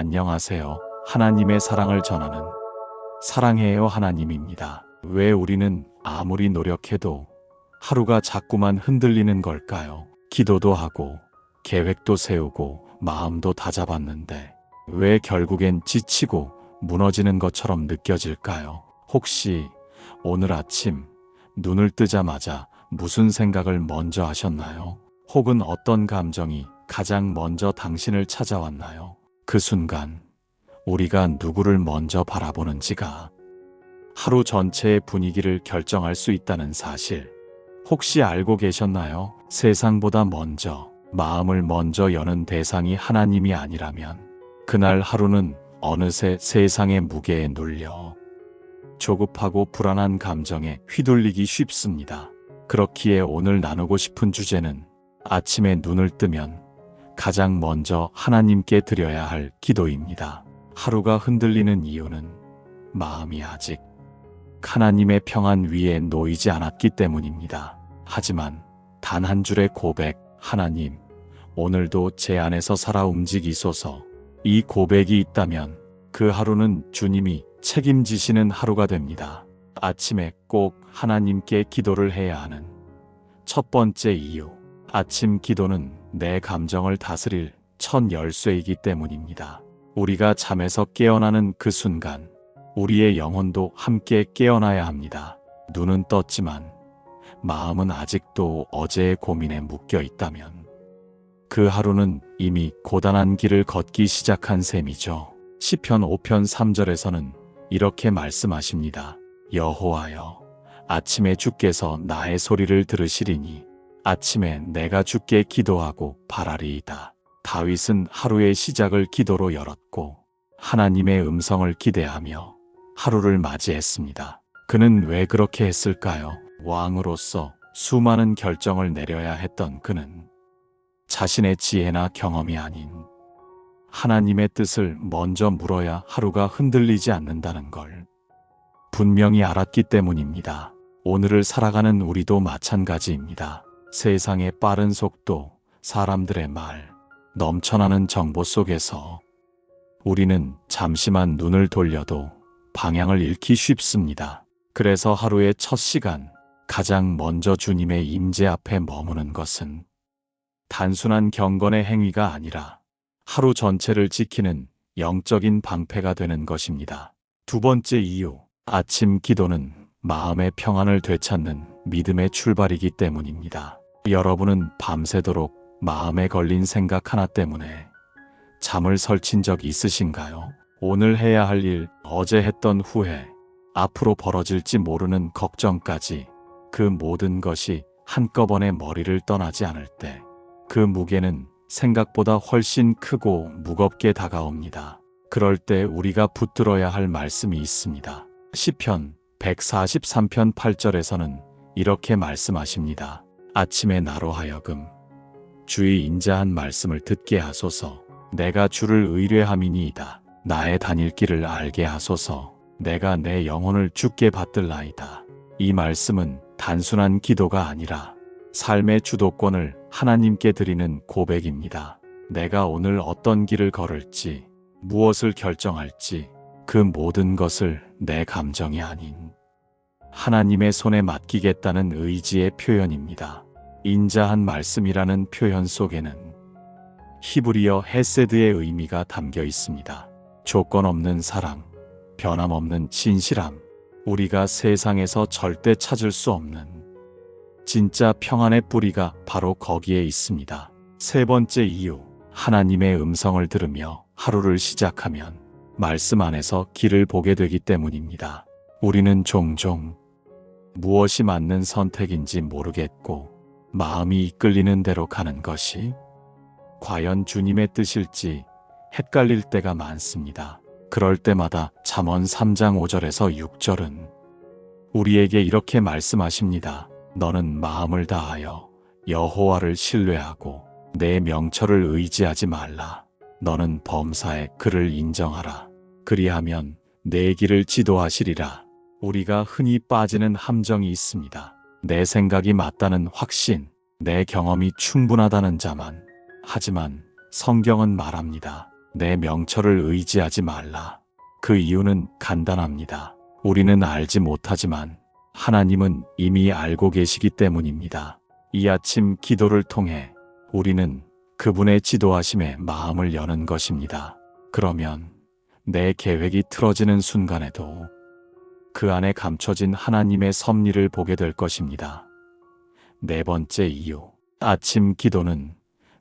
안녕하세요. 하나님의 사랑을 전하는 사랑해요 하나님입니다. 왜 우리는 아무리 노력해도 하루가 자꾸만 흔들리는 걸까요? 기도도 하고 계획도 세우고 마음도 다잡았는데 왜 결국엔 지치고 무너지는 것처럼 느껴질까요? 혹시 오늘 아침 눈을 뜨자마자 무슨 생각을 먼저 하셨나요? 혹은 어떤 감정이 가장 먼저 당신을 찾아왔나요? 그 순간 우리가 누구를 먼저 바라보는지가 하루 전체의 분위기를 결정할 수 있다는 사실 혹시 알고 계셨나요? 세상보다 먼저 마음을 먼저 여는 대상이 하나님이 아니라면 그날 하루는 어느새 세상의 무게에 눌려 조급하고 불안한 감정에 휘둘리기 쉽습니다. 그렇기에 오늘 나누고 싶은 주제는 아침에 눈을 뜨면 가장 먼저 하나님께 드려야 할 기도입니다. 하루가 흔들리는 이유는 마음이 아직 하나님의 평안 위에 놓이지 않았기 때문입니다. 하지만 단 한 줄의 고백, 하나님, 오늘도 제 안에서 살아 움직이소서. 이 고백이 있다면 그 하루는 주님이 책임지시는 하루가 됩니다. 아침에 꼭 하나님께 기도를 해야 하는 첫 번째 이유, 아침 기도는 내 감정을 다스릴 첫 열쇠이기 때문입니다. 우리가 잠에서 깨어나는 그 순간 우리의 영혼도 함께 깨어나야 합니다. 눈은 떴지만 마음은 아직도 어제의 고민에 묶여 있다면 그 하루는 이미 고단한 길을 걷기 시작한 셈이죠. 시편 5편 3절에서는 이렇게 말씀하십니다. 여호와여, 아침에 주께서 나의 소리를 들으시리니 아침에 내가 주께 기도하고 바라리이다. 다윗은 하루의 시작을 기도로 열었고 하나님의 음성을 기대하며 하루를 맞이했습니다. 그는 왜 그렇게 했을까요? 왕으로서 수많은 결정을 내려야 했던 그는 자신의 지혜나 경험이 아닌 하나님의 뜻을 먼저 물어야 하루가 흔들리지 않는다는 걸 분명히 알았기 때문입니다. 오늘을 살아가는 우리도 마찬가지입니다. 세상의 빠른 속도, 사람들의 말, 넘쳐나는 정보 속에서 우리는 잠시만 눈을 돌려도 방향을 잃기 쉽습니다. 그래서 하루의 첫 시간, 가장 먼저 주님의 임재 앞에 머무는 것은 단순한 경건의 행위가 아니라 하루 전체를 지키는 영적인 방패가 되는 것입니다. 두 번째 이유, 아침 기도는 마음의 평안을 되찾는 믿음의 출발이기 때문입니다. 여러분은 밤새도록 마음에 걸린 생각 하나 때문에 잠을 설친 적 있으신가요? 오늘 해야 할 일, 어제 했던 후회, 앞으로 벌어질지 모르는 걱정까지 그 모든 것이 한꺼번에 머리를 떠나지 않을 때 그 무게는 생각보다 훨씬 크고 무겁게 다가옵니다. 그럴 때 우리가 붙들어야 할 말씀이 있습니다. 시편 143편 8절에서는 이렇게 말씀하십니다. 아침에 나로 하여금 주의 인자한 말씀을 듣게 하소서. 내가 주를 의뢰함이니이다. 나의 다닐 길을 알게 하소서. 내가 내 영혼을 주께 받들나이다. 이 말씀은 단순한 기도가 아니라 삶의 주도권을 하나님께 드리는 고백입니다. 내가 오늘 어떤 길을 걸을지, 무엇을 결정할지 그 모든 것을 내 감정이 아닌 하나님의 손에 맡기겠다는 의지의 표현입니다. 인자한 말씀이라는 표현 속에는 히브리어 헤세드의 의미가 담겨 있습니다. 조건 없는 사랑, 변함없는 진실함, 우리가 세상에서 절대 찾을 수 없는 진짜 평안의 뿌리가 바로 거기에 있습니다. 세 번째 이유, 하나님의 음성을 들으며 하루를 시작하면 말씀 안에서 길을 보게 되기 때문입니다. 우리는 종종 무엇이 맞는 선택인지 모르겠고 마음이 이끌리는 대로 가는 것이 과연 주님의 뜻일지 헷갈릴 때가 많습니다. 그럴 때마다 잠언 3장 5절에서 6절은 우리에게 이렇게 말씀하십니다. 너는 마음을 다하여 여호와를 신뢰하고 내 명철을 의지하지 말라. 너는 범사에 그를 인정하라. 그리하면 내 길을 지도하시리라. 우리가 흔히 빠지는 함정이 있습니다. 내 생각이 맞다는 확신, 내 경험이 충분하다는 자만. 하지만 성경은 말합니다. 내 명철을 의지하지 말라. 그 이유는 간단합니다. 우리는 알지 못하지만 하나님은 이미 알고 계시기 때문입니다. 이 아침 기도를 통해 우리는 그분의 지도하심에 마음을 여는 것입니다. 그러면 내 계획이 틀어지는 순간에도 그 안에 감춰진 하나님의 섭리를 보게 될 것입니다. 네 번째 이유, 아침 기도는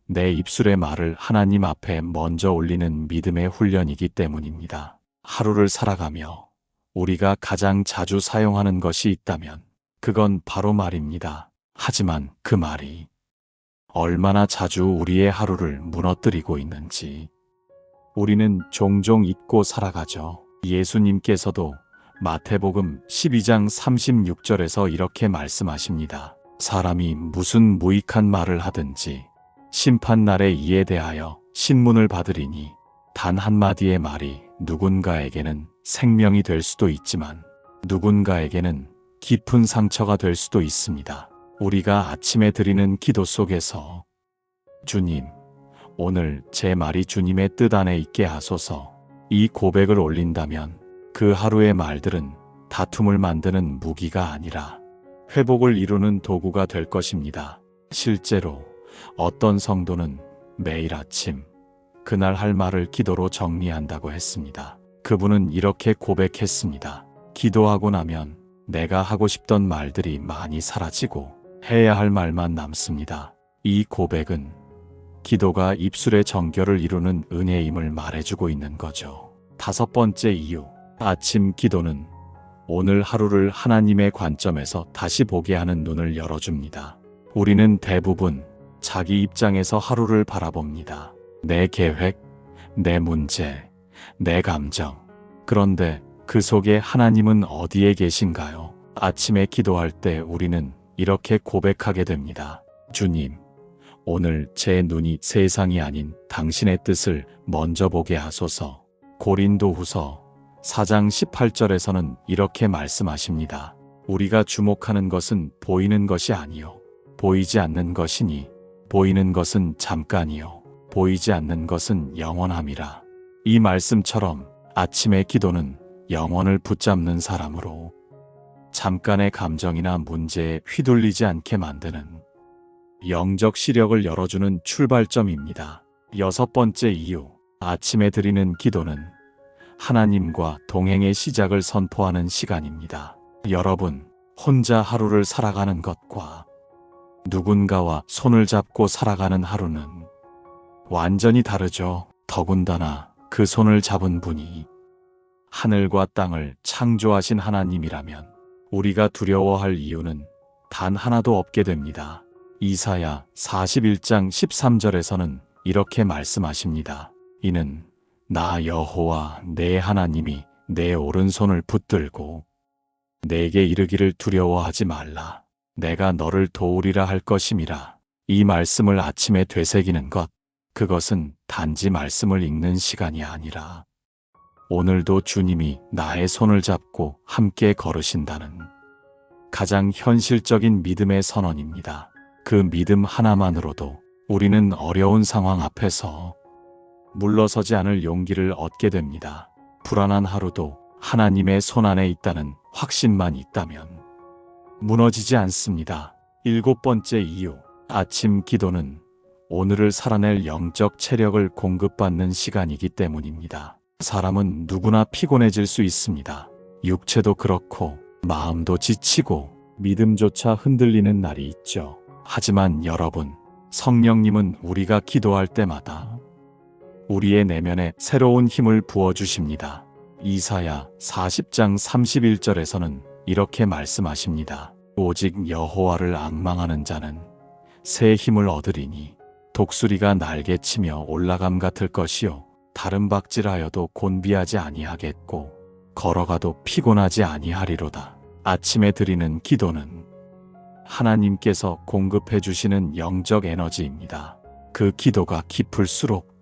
내 입술의 말을 하나님 앞에 먼저 올리는 믿음의 훈련이기 때문입니다. 하루를 살아가며 우리가 가장 자주 사용하는 것이 있다면 그건 바로 말입니다. 하지만 그 말이 얼마나 자주 우리의 하루를 무너뜨리고 있는지 우리는 종종 잊고 살아가죠. 예수님께서도 마태복음 12장 36절에서 이렇게 말씀하십니다. 사람이 무슨 무익한 말을 하든지 심판날에 이에 대하여 신문을 받으리니 단 한마디의 말이 누군가에게는 생명이 될 수도 있지만 누군가에게는 깊은 상처가 될 수도 있습니다. 우리가 아침에 드리는 기도 속에서 주님, 오늘 제 말이 주님의 뜻 안에 있게 하소서, 이 고백을 올린다면 그 하루의 말들은 다툼을 만드는 무기가 아니라 회복을 이루는 도구가 될 것입니다. 실제로 어떤 성도는 매일 아침 그날 할 말을 기도로 정리한다고 했습니다. 그분은 이렇게 고백했습니다. 기도하고 나면 내가 하고 싶던 말들이 많이 사라지고 해야 할 말만 남습니다. 이 고백은 기도가 입술의 정결을 이루는 은혜임을 말해주고 있는 거죠. 다섯 번째 이유, 아침 기도는 오늘 하루를 하나님의 관점에서 다시 보게 하는 눈을 열어줍니다. 우리는 대부분 자기 입장에서 하루를 바라봅니다. 내 계획, 내 문제, 내 감정. 그런데 그 속에 하나님은 어디에 계신가요? 아침에 기도할 때 우리는 이렇게 고백하게 됩니다. 주님, 오늘 제 눈이 세상이 아닌 당신의 뜻을 먼저 보게 하소서. 고린도후서 4장 18절에서는 이렇게 말씀하십니다. 우리가 주목하는 것은 보이는 것이 아니요 보이지 않는 것이니 보이는 것은 잠깐이요 보이지 않는 것은 영원함이라. 이 말씀처럼 아침의 기도는 영혼을 붙잡는 사람으로 잠깐의 감정이나 문제에 휘둘리지 않게 만드는 영적 시력을 열어주는 출발점입니다. 여섯 번째 이유, 아침에 드리는 기도는 하나님과 동행의 시작을 선포하는 시간입니다. 여러분, 혼자 하루를 살아가는 것과 누군가와 손을 잡고 살아가는 하루는 완전히 다르죠. 더군다나 그 손을 잡은 분이 하늘과 땅을 창조하신 하나님이라면 우리가 두려워할 이유는 단 하나도 없게 됩니다. 이사야 41장 13절에서는 이렇게 말씀하십니다. 이는 나 여호와 내 하나님이 내 오른손을 붙들고 내게 이르기를 두려워하지 말라. 내가 너를 도우리라 할 것임이라. 이 말씀을 아침에 되새기는 것, 그것은 단지 말씀을 읽는 시간이 아니라 오늘도 주님이 나의 손을 잡고 함께 걸으신다는 가장 현실적인 믿음의 선언입니다. 그 믿음 하나만으로도 우리는 어려운 상황 앞에서 물러서지 않을 용기를 얻게 됩니다. 불안한 하루도 하나님의 손 안에 있다는 확신만 있다면 무너지지 않습니다. 일곱 번째 이유, 아침 기도는 오늘을 살아낼 영적 체력을 공급받는 시간이기 때문입니다. 사람은 누구나 피곤해질 수 있습니다. 육체도 그렇고 마음도 지치고 믿음조차 흔들리는 날이 있죠. 하지만 여러분, 성령님은 우리가 기도할 때마다 우리의 내면에 새로운 힘을 부어주십니다. 이사야 40장 31절에서는 이렇게 말씀하십니다. 오직 여호와를 앙망하는 자는 새 힘을 얻으리니 독수리가 날개치며 올라감 같을 것이요 다른 박질하여도 곤비하지 아니하겠고 걸어가도 피곤하지 아니하리로다. 아침에 드리는 기도는 하나님께서 공급해 주시는 영적 에너지입니다. 그 기도가 깊을수록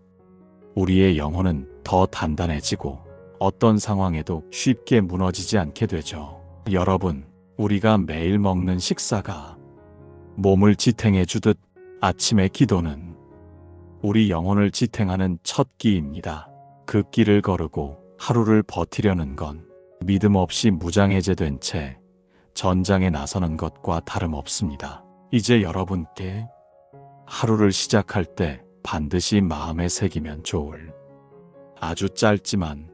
우리의 영혼은 더 단단해지고 어떤 상황에도 쉽게 무너지지 않게 되죠. 여러분, 우리가 매일 먹는 식사가 몸을 지탱해 주듯 아침의 기도는 우리 영혼을 지탱하는 첫 끼입니다. 그 끼를 거르고 하루를 버티려는 건 믿음 없이 무장해제된 채 전장에 나서는 것과 다름없습니다. 이제 여러분께 하루를 시작할 때 반드시 마음에 새기면 좋을 아주 짧지만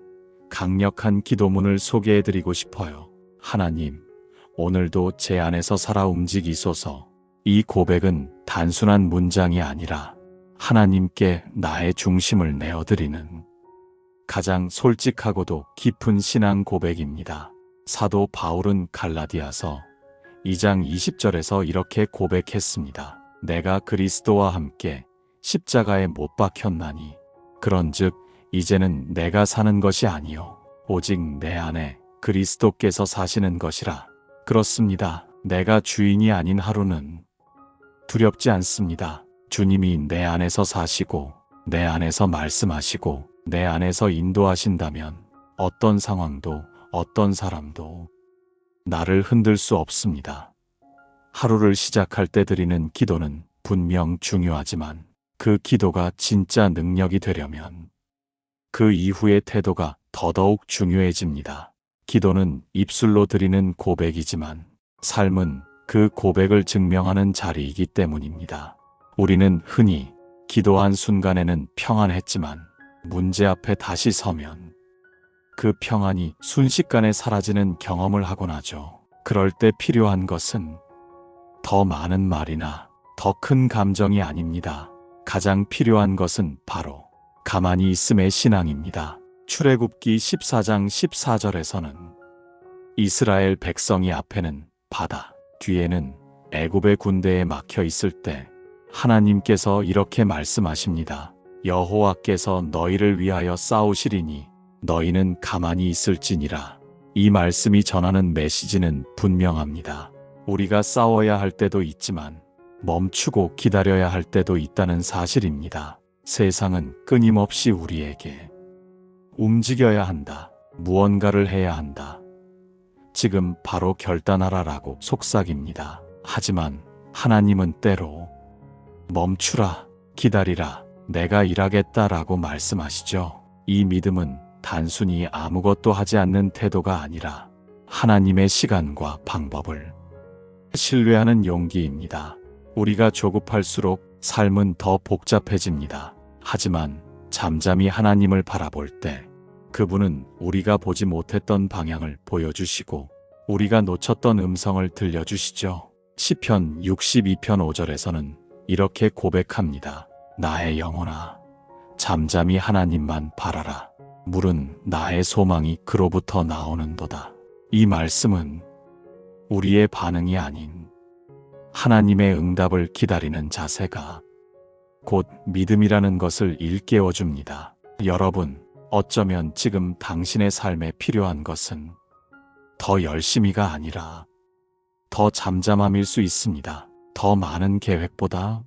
강력한 기도문을 소개해드리고 싶어요. 하나님, 오늘도 제 안에서 살아 움직이소서. 이 고백은 단순한 문장이 아니라 하나님께 나의 중심을 내어드리는 가장 솔직하고도 깊은 신앙 고백입니다. 사도 바울은 갈라디아서 2장 20절에서 이렇게 고백했습니다. 내가 그리스도와 함께 십자가에 못 박혔나니 그런즉 이제는 내가 사는 것이 아니요 오직 내 안에 그리스도께서 사시는 것이라. 그렇습니다. 내가 주인이 아닌 하루는 두렵지 않습니다. 주님이 내 안에서 사시고 내 안에서 말씀하시고 내 안에서 인도하신다면 어떤 상황도 어떤 사람도 나를 흔들 수 없습니다. 하루를 시작할 때 드리는 기도는 분명 중요하지만 그 기도가 진짜 능력이 되려면 그 이후의 태도가 더더욱 중요해집니다. 기도는 입술로 드리는 고백이지만 삶은 그 고백을 증명하는 자리이기 때문입니다. 우리는 흔히 기도한 순간에는 평안했지만 문제 앞에 다시 서면 그 평안이 순식간에 사라지는 경험을 하곤 하죠. 그럴 때 필요한 것은 더 많은 말이나 더 큰 감정이 아닙니다. 가장 필요한 것은 바로 가만히 있음의 신앙입니다. 출애굽기 14장 14절에서는 이스라엘 백성이 앞에는 바다, 뒤에는 애굽의 군대에 막혀 있을 때 하나님께서 이렇게 말씀하십니다. 여호와께서 너희를 위하여 싸우시리니 너희는 가만히 있을지니라. 이 말씀이 전하는 메시지는 분명합니다. 우리가 싸워야 할 때도 있지만 멈추고 기다려야 할 때도 있다는 사실입니다. 세상은 끊임없이 우리에게 움직여야 한다. 무언가를 해야 한다. 지금 바로 결단하라라고 속삭입니다. 하지만 하나님은 때로 멈추라, 기다리라, 내가 일하겠다라고 말씀하시죠. 이 믿음은 단순히 아무것도 하지 않는 태도가 아니라 하나님의 시간과 방법을 신뢰하는 용기입니다. 우리가 조급할수록 삶은 더 복잡해집니다. 하지만 잠잠히 하나님을 바라볼 때 그분은 우리가 보지 못했던 방향을 보여주시고 우리가 놓쳤던 음성을 들려주시죠. 시편 62편 5절에서는 이렇게 고백합니다. 나의 영혼아, 잠잠히 하나님만 바라라. 물은 나의 소망이 그로부터 나오는도다. 이 말씀은 우리의 반응이 아닌 하나님의 응답을 기다리는 자세가 곧 믿음이라는 것을 일깨워줍니다. 여러분, 어쩌면 지금 당신의 삶에 필요한 것은 더 열심히가 아니라 더 잠잠함일 수 있습니다. 더 많은 계획보다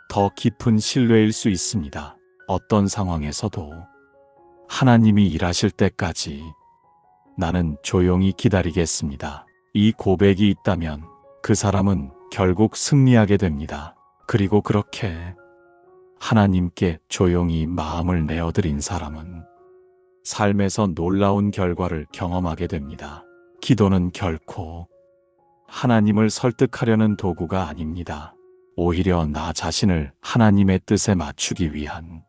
더 깊은 신뢰일 수 있습니다. 어떤 상황에서도 하나님이 일하실 때까지 나는 조용히 기다리겠습니다. 이 고백이 있다면 그 사람은 결국 승리하게 됩니다. 그리고 그렇게 하나님께 조용히 마음을 내어드린 사람은 삶에서 놀라운 결과를 경험하게 됩니다. 기도는 결코 하나님을 설득하려는 도구가 아닙니다. 오히려 나 자신을 하나님의 뜻에 맞추기 위한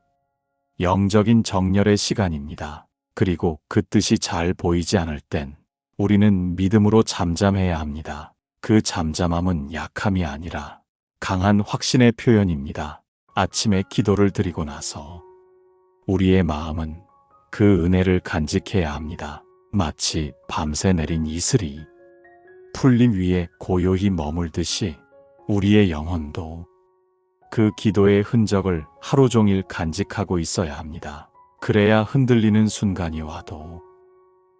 영적인 정렬의 시간입니다. 그리고 그 뜻이 잘 보이지 않을 땐 우리는 믿음으로 잠잠해야 합니다. 그 잠잠함은 약함이 아니라 강한 확신의 표현입니다. 아침에 기도를 드리고 나서 우리의 마음은 그 은혜를 간직해야 합니다. 마치 밤새 내린 이슬이 풀림 위에 고요히 머물듯이 우리의 영혼도 그 기도의 흔적을 하루 종일 간직하고 있어야 합니다. 그래야 흔들리는 순간이 와도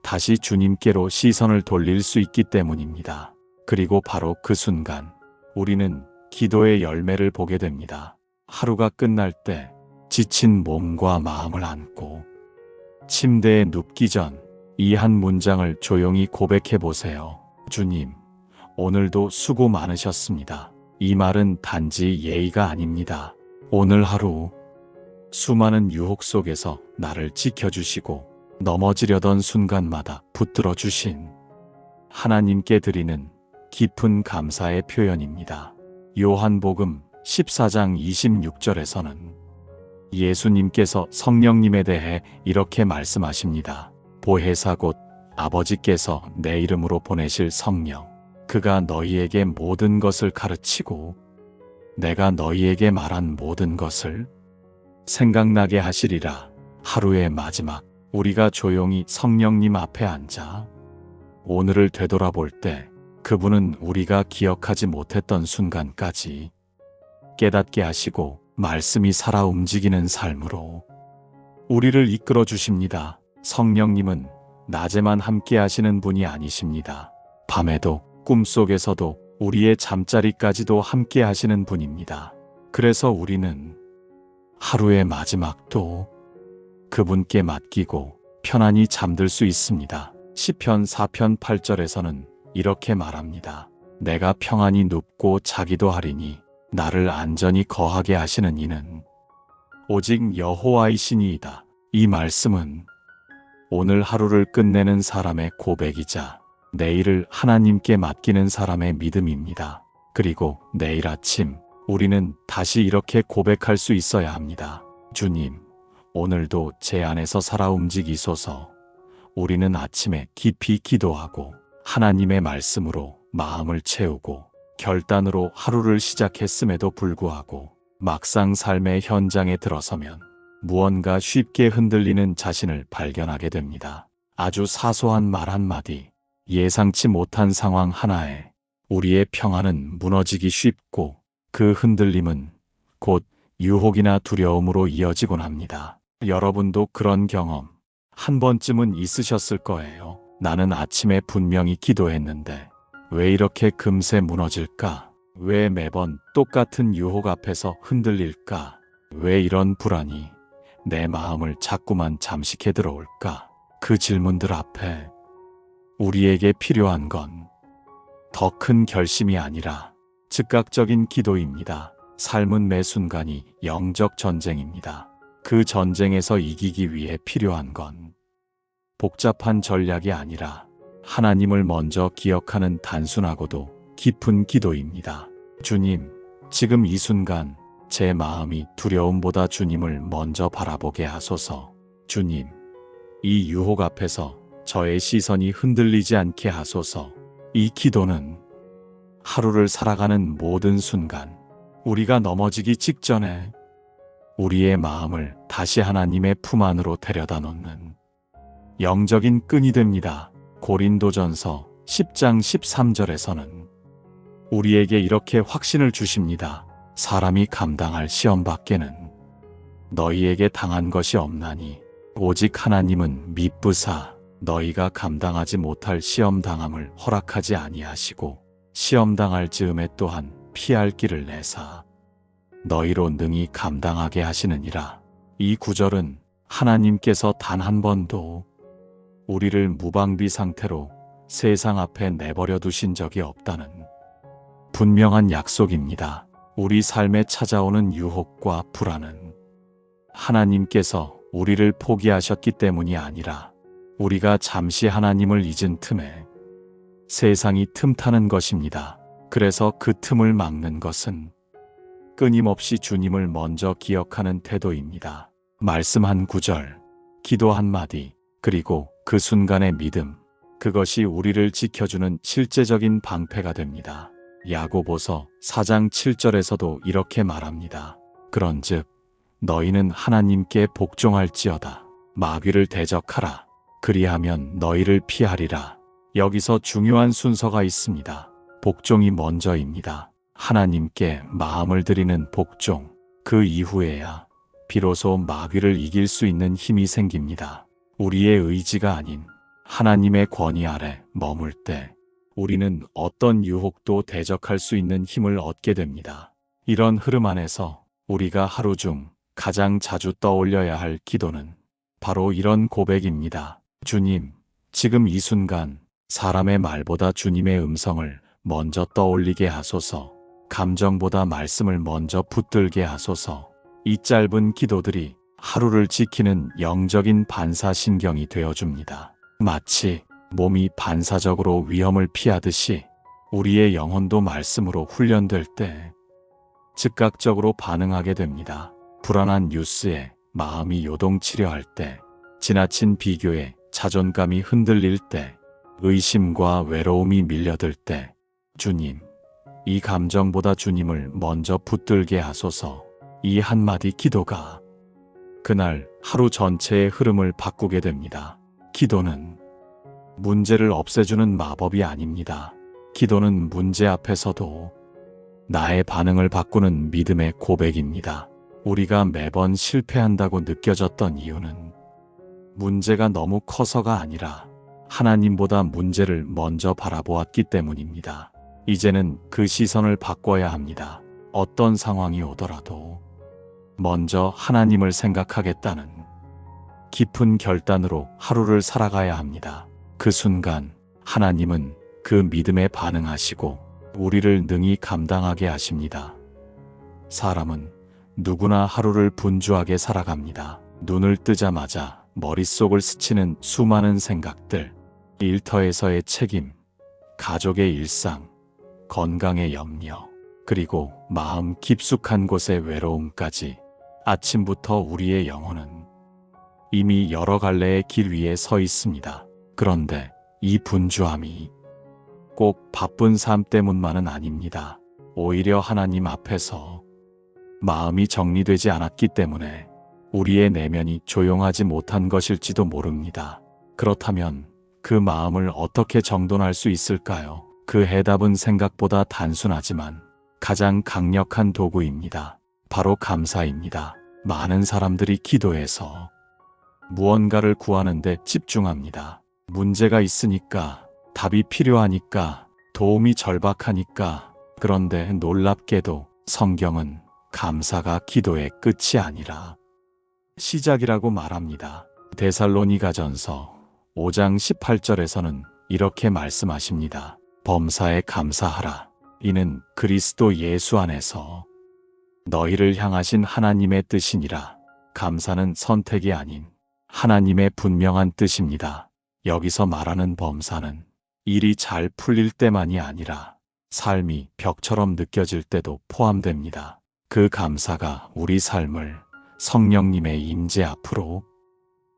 다시 주님께로 시선을 돌릴 수 있기 때문입니다. 그리고 바로 그 순간 우리는 기도의 열매를 보게 됩니다. 하루가 끝날 때 지친 몸과 마음을 안고 침대에 눕기 전 이 한 문장을 조용히 고백해 보세요. 주님, 오늘도 수고 많으셨습니다. 이 말은 단지 예의가 아닙니다. 오늘 하루 수많은 유혹 속에서 나를 지켜주시고 넘어지려던 순간마다 붙들어 주신 하나님께 드리는 깊은 감사의 표현입니다. 요한복음 14장 26절에서는 예수님께서 성령님에 대해 이렇게 말씀하십니다. 보혜사 곧 아버지께서 내 이름으로 보내실 성령, 그가 너희에게 모든 것을 가르치고 내가 너희에게 말한 모든 것을 생각나게 하시리라. 하루의 마지막, 우리가 조용히 성령님 앞에 앉아 오늘을 되돌아볼 때 그분은 우리가 기억하지 못했던 순간까지 깨닫게 하시고 말씀이 살아 움직이는 삶으로 우리를 이끌어 주십니다. 성령님은 낮에만 함께 하시는 분이 아니십니다. 밤에도 꿈속에서도 우리의 잠자리까지도 함께 하시는 분입니다. 그래서 우리는 하루의 마지막도 그분께 맡기고 편안히 잠들 수 있습니다. 시편 4편 8절에서는 이렇게 말합니다. 내가 평안히 눕고 자기도 하리니 나를 안전히 거하게 하시는 이는 오직 여호와이시니이다. 이 말씀은 오늘 하루를 끝내는 사람의 고백이자 내일을 하나님께 맡기는 사람의 믿음입니다. 그리고 내일 아침 우리는 다시 이렇게 고백할 수 있어야 합니다. 주님, 오늘도 제 안에서 살아 움직이소서. 우리는 아침에 깊이 기도하고 하나님의 말씀으로 마음을 채우고 결단으로 하루를 시작했음에도 불구하고 막상 삶의 현장에 들어서면 무언가 쉽게 흔들리는 자신을 발견하게 됩니다. 아주 사소한 말 한마디, 예상치 못한 상황 하나에 우리의 평안은 무너지기 쉽고 그 흔들림은 곧 유혹이나 두려움으로 이어지곤 합니다. 여러분도 그런 경험 한 번쯤은 있으셨을 거예요. 나는 아침에 분명히 기도했는데 왜 이렇게 금세 무너질까? 왜 매번 똑같은 유혹 앞에서 흔들릴까? 왜 이런 불안이 내 마음을 자꾸만 잠식해 들어올까? 그 질문들 앞에 우리에게 필요한 건 더 큰 결심이 아니라 즉각적인 기도입니다. 삶은 매 순간이 영적 전쟁입니다. 그 전쟁에서 이기기 위해 필요한 건 복잡한 전략이 아니라 하나님을 먼저 기억하는 단순하고도 깊은 기도입니다. 주님, 지금 이 순간 제 마음이 두려움보다 주님을 먼저 바라보게 하소서. 주님, 이 유혹 앞에서 저의 시선이 흔들리지 않게 하소서. 이 기도는 하루를 살아가는 모든 순간 우리가 넘어지기 직전에 우리의 마음을 다시 하나님의 품 안으로 데려다 놓는 영적인 끈이 됩니다. 고린도전서 10장 13절에서는 우리에게 이렇게 확신을 주십니다. 사람이 감당할 시험 밖에는 너희에게 당한 것이 없나니 오직 하나님은 미쁘사 너희가 감당하지 못할 시험 당함을 허락하지 아니하시고 시험 당할 즈음에 또한 피할 길을 내사 너희로 능히 감당하게 하시느니라. 이 구절은 하나님께서 단 한 번도 우리를 무방비 상태로 세상 앞에 내버려 두신 적이 없다는 분명한 약속입니다. 우리 삶에 찾아오는 유혹과 불안은 하나님께서 우리를 포기하셨기 때문이 아니라 우리가 잠시 하나님을 잊은 틈에 세상이 틈타는 것입니다. 그래서 그 틈을 막는 것은 끊임없이 주님을 먼저 기억하는 태도입니다. 말씀 한 구절, 기도 한마디, 그리고 그 순간의 믿음, 그것이 우리를 지켜주는 실제적인 방패가 됩니다. 야고보서 4장 7절에서도 이렇게 말합니다. 그런즉 너희는 하나님께 복종할지어다. 마귀를 대적하라. 그리하면 너희를 피하리라. 여기서 중요한 순서가 있습니다. 복종이 먼저입니다. 하나님께 마음을 드리는 복종, 그 이후에야 비로소 마귀를 이길 수 있는 힘이 생깁니다. 우리의 의지가 아닌 하나님의 권위 아래 머물 때 우리는 어떤 유혹도 대적할 수 있는 힘을 얻게 됩니다. 이런 흐름 안에서 우리가 하루 중 가장 자주 떠올려야 할 기도는 바로 이런 고백입니다. 주님, 지금 이 순간 사람의 말보다 주님의 음성을 먼저 떠올리게 하소서. 감정보다 말씀을 먼저 붙들게 하소서. 이 짧은 기도들이 하루를 지키는 영적인 반사신경이 되어줍니다. 마치 몸이 반사적으로 위험을 피하듯이 우리의 영혼도 말씀으로 훈련될 때 즉각적으로 반응하게 됩니다. 불안한 뉴스에 마음이 요동치려 때, 지나친 비교에 자존감이 흔들릴 때, 의심과 외로움이 밀려들 때, 주님, 이 감정보다 주님을 먼저 붙들게 하소서. 이 한마디 기도가 그날 하루 전체의 흐름을 바꾸게 됩니다. 기도는 문제를 없애주는 마법이 아닙니다. 기도는 문제 앞에서도 나의 반응을 바꾸는 믿음의 고백입니다. 우리가 매번 실패한다고 느껴졌던 이유는 문제가 너무 커서가 아니라 하나님보다 문제를 먼저 바라보았기 때문입니다. 이제는 그 시선을 바꿔야 합니다. 어떤 상황이 오더라도 먼저 하나님을 생각하겠다는 깊은 결단으로 하루를 살아가야 합니다. 그 순간 하나님은 그 믿음에 반응하시고 우리를 능히 감당하게 하십니다. 사람은 누구나 하루를 분주하게 살아갑니다. 눈을 뜨자마자 머릿속을 스치는 수많은 생각들, 일터에서의 책임, 가족의 일상, 건강의 염려, 그리고 마음 깊숙한 곳의 외로움까지 아침부터 우리의 영혼은 이미 여러 갈래의 길 위에 서 있습니다. 그런데 이 분주함이 꼭 바쁜 삶 때문만은 아닙니다. 오히려 하나님 앞에서 마음이 정리되지 않았기 때문에 우리의 내면이 조용하지 못한 것일지도 모릅니다. 그렇다면 그 마음을 어떻게 정돈할 수 있을까요? 그 해답은 생각보다 단순하지만 가장 강력한 도구입니다. 바로 감사입니다. 많은 사람들이 기도해서 무언가를 구하는데 집중합니다. 문제가 있으니까, 답이 필요하니까, 도움이 절박하니까. 그런데 놀랍게도 성경은 감사가 기도의 끝이 아니라 시작이라고 말합니다. 데살로니가전서 5장 18절에서는 이렇게 말씀하십니다. 범사에 감사하라. 이는 그리스도 예수 안에서 너희를 향하신 하나님의 뜻이니라. 감사는 선택이 아닌 하나님의 분명한 뜻입니다. 여기서 말하는 범사는 일이 잘 풀릴 때만이 아니라 삶이 벽처럼 느껴질 때도 포함됩니다. 그 감사가 우리 삶을 성령님의 임재 앞으로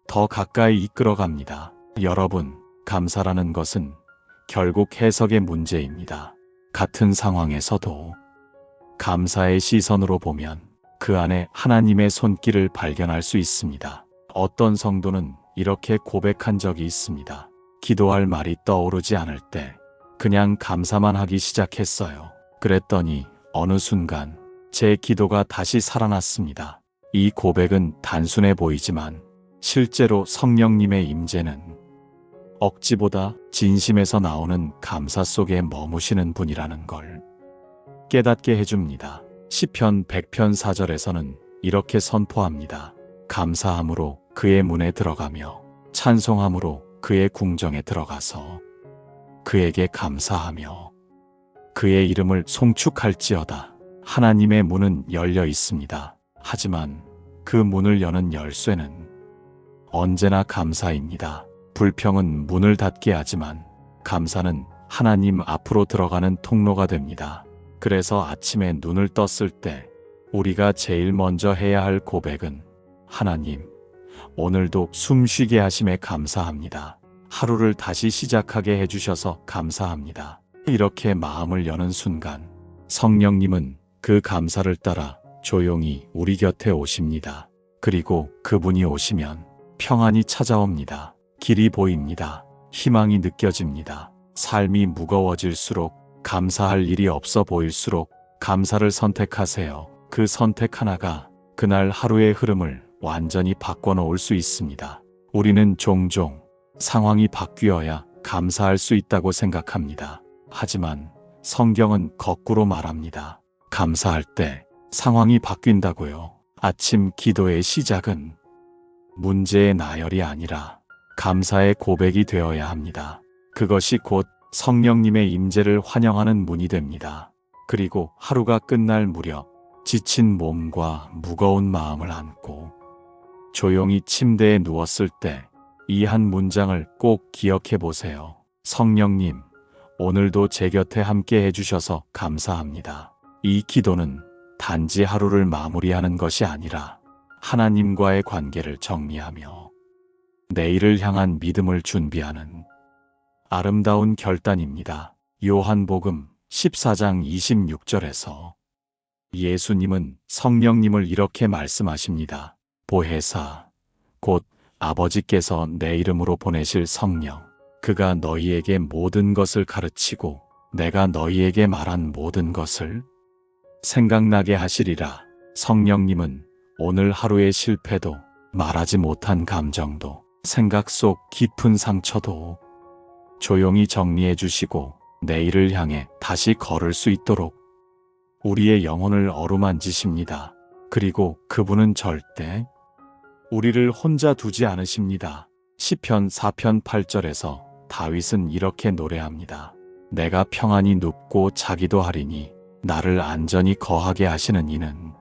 더 가까이 이끌어갑니다. 여러분, 감사라는 것은 결국 해석의 문제입니다. 같은 상황에서도 감사의 시선으로 보면 그 안에 하나님의 손길을 발견할 수 있습니다. 어떤 성도는 이렇게 고백한 적이 있습니다. 기도할 말이 떠오르지 않을 때 그냥 감사만 하기 시작했어요. 그랬더니 어느 순간 제 기도가 다시 살아났습니다. 이 고백은 단순해 보이지만 실제로 성령님의 임재는 억지보다 진심에서 나오는 감사 속에 머무시는 분이라는 걸 깨닫게 해줍니다. 시편 100편 4절에서는 이렇게 선포합니다. 감사함으로 그의 문에 들어가며 찬송함으로 그의 궁정에 들어가서 그에게 감사하며 그의 이름을 송축할지어다. 하나님의 문은 열려 있습니다. 하지만 그 문을 여는 열쇠는 언제나 감사입니다. 불평은 문을 닫게 하지만 감사는 하나님 앞으로 들어가는 통로가 됩니다. 그래서 아침에 눈을 떴을 때 우리가 제일 먼저 해야 할 고백은 하나님, 오늘도 숨 쉬게 하심에 감사합니다. 하루를 다시 시작하게 해주셔서 감사합니다. 이렇게 마음을 여는 순간 성령님은 그 감사를 따라 조용히 우리 곁에 오십니다. 그리고 그분이 오시면 평안이 찾아옵니다. 길이 보입니다. 희망이 느껴집니다. 삶이 무거워질수록, 감사할 일이 없어 보일수록 감사를 선택하세요. 그 선택 하나가 그날 하루의 흐름을 완전히 바꿔놓을 수 있습니다. 우리는 종종 상황이 바뀌어야 감사할 수 있다고 생각합니다. 하지만 성경은 거꾸로 말합니다. 감사할 때 상황이 바뀐다고요. 아침 기도의 시작은 문제의 나열이 아니라 감사의 고백이 되어야 합니다. 그것이 곧 성령님의 임재를 환영하는 문이 됩니다. 그리고 하루가 끝날 무렵 지친 몸과 무거운 마음을 안고 조용히 침대에 누웠을 때 이 한 문장을 꼭 기억해 보세요. 성령님, 오늘도 제 곁에 함께 해주셔서 감사합니다. 이 기도는 단지 하루를 마무리하는 것이 아니라 하나님과의 관계를 정리하며 내일을 향한 믿음을 준비하는 아름다운 결단입니다. 요한복음 14장 26절에서 예수님은 성령님을 이렇게 말씀하십니다. 보혜사, 곧 아버지께서 내 이름으로 보내실 성령, 그가 너희에게 모든 것을 가르치고 내가 너희에게 말한 모든 것을 생각나게 하시리라. 성령님은 오늘 하루의 실패도, 말하지 못한 감정도, 생각 속 깊은 상처도 조용히 정리해 주시고 내일을 향해 다시 걸을 수 있도록 우리의 영혼을 어루만지십니다. 그리고 그분은 절대 우리를 혼자 두지 않으십니다. 시편 4편 8절에서 다윗은 이렇게 노래합니다. 내가 평안히 눕고 자기도 하리니 나를 안전히 거하게 하시는 이는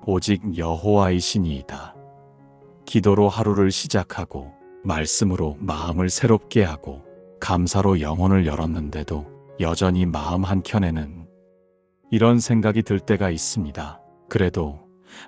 오직 여호와이시니이다. 기도로 하루를 시작하고 말씀으로 마음을 새롭게 하고 감사로 영혼을 열었는데도 여전히 마음 한켠에는 이런 생각이 들 때가 있습니다. 그래도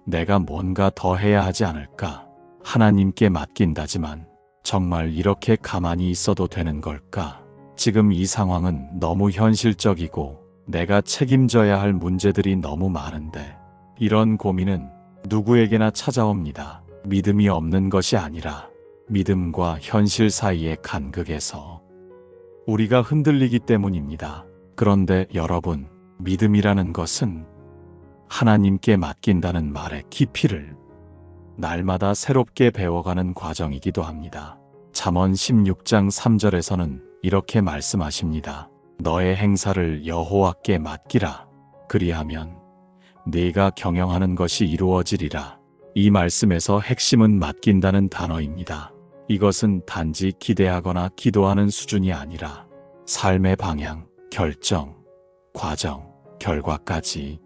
내가 뭔가 더 해야 하지 않을까? 하나님께 맡긴다지만 정말 이렇게 가만히 있어도 되는 걸까? 지금 이 상황은 너무 현실적이고 내가 책임져야 할 문제들이 너무 많은데 이런 고민은 누구에게나 찾아옵니다. 믿음이 없는 것이 아니라 믿음과 현실 사이의 간극에서 우리가 흔들리기 때문입니다. 그런데 여러분, 믿음이라는 것은 하나님께 맡긴다는 말의 깊이를 날마다 새롭게 배워가는 과정이기도 합니다. 잠언 16장 3절에서는 이렇게 말씀하십니다. 너의 행사를 여호와께 맡기라. 그리하면 네가 경영하는 것이 이루어지리라. 이 말씀에서 핵심은 맡긴다는 단어입니다. 이것은 단지 기대하거나 기도하는 수준이 아니라 삶의 방향, 결정, 과정, 결과까지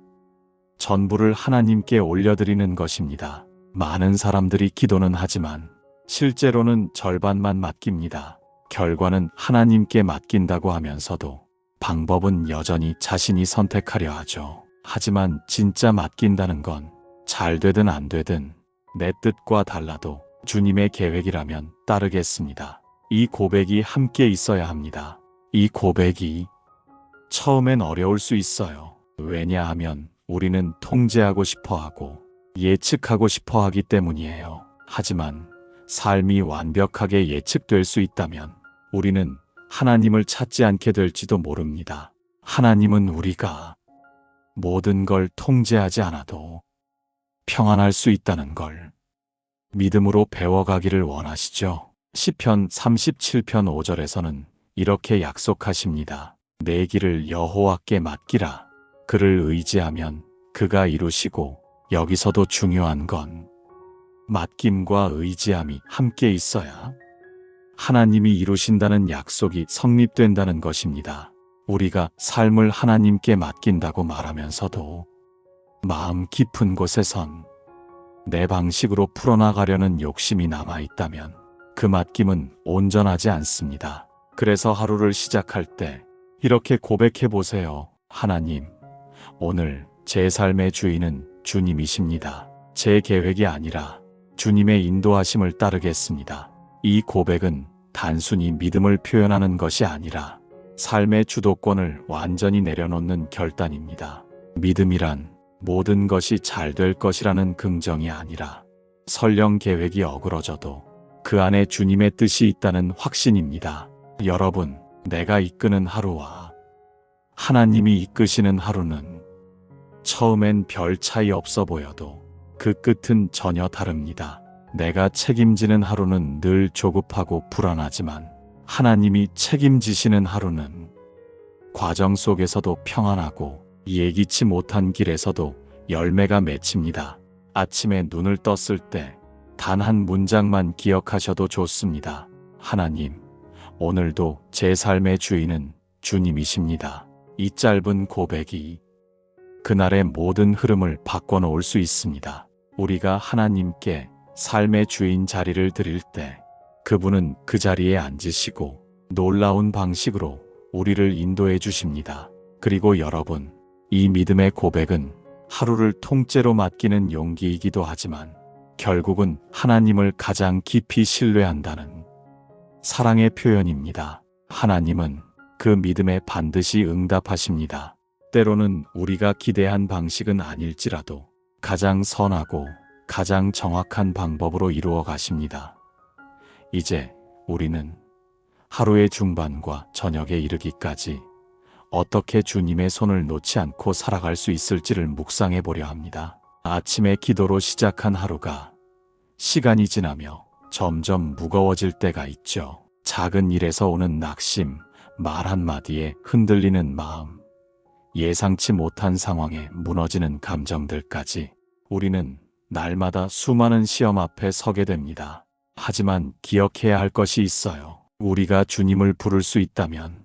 전부를 하나님께 올려드리는 것입니다. 많은 사람들이 기도는 하지만 실제로는 절반만 맡깁니다. 결과는 하나님께 맡긴다고 하면서도 방법은 여전히 자신이 선택하려 하죠. 하지만 진짜 맡긴다는 건 잘 되든 안 되든 내 뜻과 달라도 주님의 계획이라면 따르겠습니다. 이 고백이 함께 있어야 합니다. 이 고백이 처음엔 어려울 수 있어요. 왜냐하면 우리는 통제하고 싶어하고 예측하고 싶어하기 때문이에요. 하지만 삶이 완벽하게 예측될 수 있다면 우리는 하나님을 찾지 않게 될지도 모릅니다. 하나님은 우리가 모든 걸 통제하지 않아도 평안할 수 있다는 걸 믿음으로 배워가기를 원하시죠. 시편 37편 5절에서는 이렇게 약속하십니다. 내 길을 여호와께 맡기라. 그를 의지하면 그가 이루시고, 여기서도 중요한 건 맡김과 의지함이 함께 있어야 하나님이 이루신다는 약속이 성립된다는 것입니다. 우리가 삶을 하나님께 맡긴다고 말하면서도 마음 깊은 곳에선 내 방식으로 풀어나가려는 욕심이 남아있다면 그 맡김은 온전하지 않습니다. 그래서 하루를 시작할 때 이렇게 고백해 보세요. 하나님, 오늘 제 삶의 주인은 주님이십니다. 제 계획이 아니라 주님의 인도하심을 따르겠습니다. 이 고백은 단순히 믿음을 표현하는 것이 아니라 삶의 주도권을 완전히 내려놓는 결단입니다. 믿음이란 모든 것이 잘 될 것이라는 긍정이 아니라 설령 계획이 어그러져도 그 안에 주님의 뜻이 있다는 확신입니다. 여러분, 내가 이끄는 하루와 하나님이 이끄시는 하루는 처음엔 별 차이 없어 보여도 그 끝은 전혀 다릅니다. 내가 책임지는 하루는 늘 조급하고 불안하지만 하나님이 책임지시는 하루는 과정 속에서도 평안하고 예기치 못한 길에서도 열매가 맺힙니다. 아침에 눈을 떴을 때 단 한 문장만 기억하셔도 좋습니다. 하나님, 오늘도 제 삶의 주인은 주님이십니다. 이 짧은 고백이 그날의 모든 흐름을 바꿔놓을 수 있습니다. 우리가 하나님께 삶의 주인 자리를 드릴 때 그분은 그 자리에 앉으시고 놀라운 방식으로 우리를 인도해 주십니다. 그리고 여러분, 이 믿음의 고백은 하루를 통째로 맡기는 용기이기도 하지만 결국은 하나님을 가장 깊이 신뢰한다는 사랑의 표현입니다. 하나님은 그 믿음에 반드시 응답하십니다. 때로는 우리가 기대한 방식은 아닐지라도 가장 선하고 가장 정확한 방법으로 이루어 가십니다. 이제 우리는 하루의 중반과 저녁에 이르기까지 어떻게 주님의 손을 놓지 않고 살아갈 수 있을지를 묵상해 보려 합니다. 아침에 기도로 시작한 하루가 시간이 지나며 점점 무거워질 때가 있죠. 작은 일에서 오는 낙심, 말 한마디에 흔들리는 마음, 예상치 못한 상황에 무너지는 감정들까지 우리는 날마다 수많은 시험 앞에 서게 됩니다. 하지만 기억해야 할 것이 있어요. 우리가 주님을 부를 수 있다면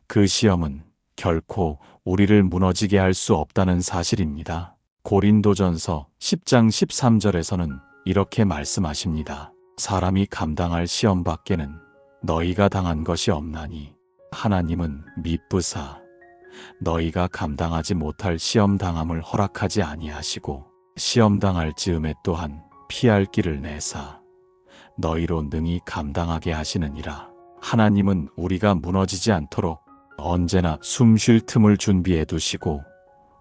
그 시험은 결코 우리를 무너지게 할 수 없다는 사실입니다. 고린도전서 10장 13절에서는 이렇게 말씀하십니다. 사람이 감당할 시험 밖에는 너희가 당한 것이 없나니 하나님은 미쁘사 너희가 감당하지 못할 시험 당함을 허락하지 아니하시고 시험 당할 즈음에 또한 피할 길을 내사 너희로 능히 감당하게 하시느니라. 하나님은 우리가 무너지지 않도록 언제나 숨 쉴 틈을 준비해 두시고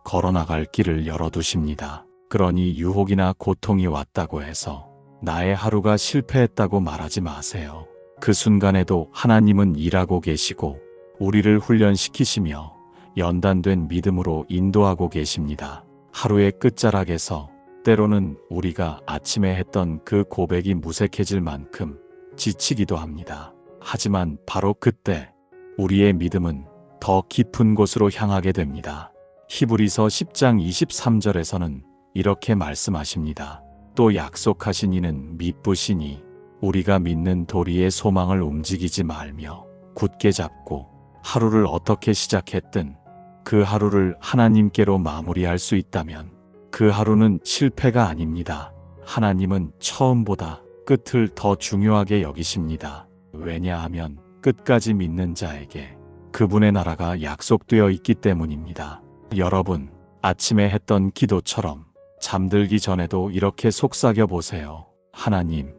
걸어나갈 길을 열어두십니다. 그러니 유혹이나 고통이 왔다고 해서 나의 하루가 실패했다고 말하지 마세요. 그 순간에도 하나님은 일하고 계시고 우리를 훈련시키시며 연단된 믿음으로 인도하고 계십니다. 하루의 끝자락에서 때로는 우리가 아침에 했던 그 고백이 무색해질 만큼 지치기도 합니다. 하지만 바로 그때 우리의 믿음은 더 깊은 곳으로 향하게 됩니다. 히브리서 10장 23절에서는 이렇게 말씀하십니다. 또 약속하신 이는 미쁘시니 우리가 믿는 도리의 소망을 움직이지 말며 굳게 잡고 하루를 어떻게 시작했든 그 하루를 하나님께로 마무리할 수 있다면 그 하루는 실패가 아닙니다. 하나님은 처음보다 끝을 더 중요하게 여기십니다. 왜냐하면 끝까지 믿는 자에게 그분의 나라가 약속되어 있기 때문입니다. 여러분, 아침에 했던 기도처럼 잠들기 전에도 이렇게 속삭여 보세요. 하나님,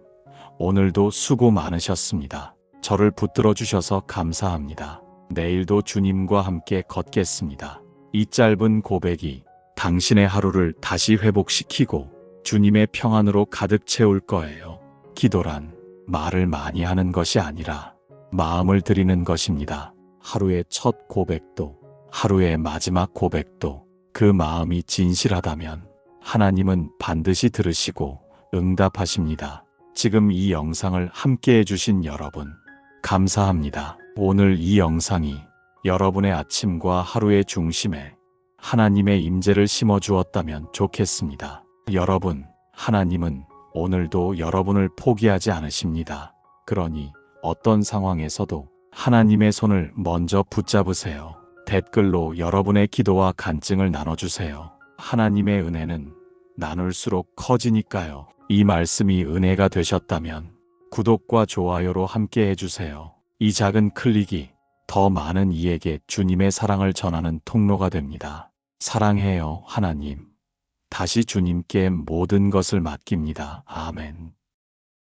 오늘도 수고 많으셨습니다. 저를 붙들어 주셔서 감사합니다. 내일도 주님과 함께 걷겠습니다. 이 짧은 고백이 당신의 하루를 다시 회복시키고 주님의 평안으로 가득 채울 거예요. 기도란 말을 많이 하는 것이 아니라 마음을 드리는 것입니다. 하루의 첫 고백도 하루의 마지막 고백도 그 마음이 진실하다면 하나님은 반드시 들으시고 응답하십니다. 지금 이 영상을 함께 해주신 여러분, 감사합니다. 오늘 이 영상이 여러분의 아침과 하루의 중심에 하나님의 임재를 심어주었다면 좋겠습니다. 여러분, 하나님은 오늘도 여러분을 포기하지 않으십니다. 그러니 어떤 상황에서도 하나님의 손을 먼저 붙잡으세요. 댓글로 여러분의 기도와 간증을 나눠주세요. 하나님의 은혜는 나눌수록 커지니까요. 이 말씀이 은혜가 되셨다면 구독과 좋아요로 함께 해주세요. 이 작은 클릭이 더 많은 이에게 주님의 사랑을 전하는 통로가 됩니다. 사랑해요, 하나님. 다시 주님께 모든 것을 맡깁니다. 아멘.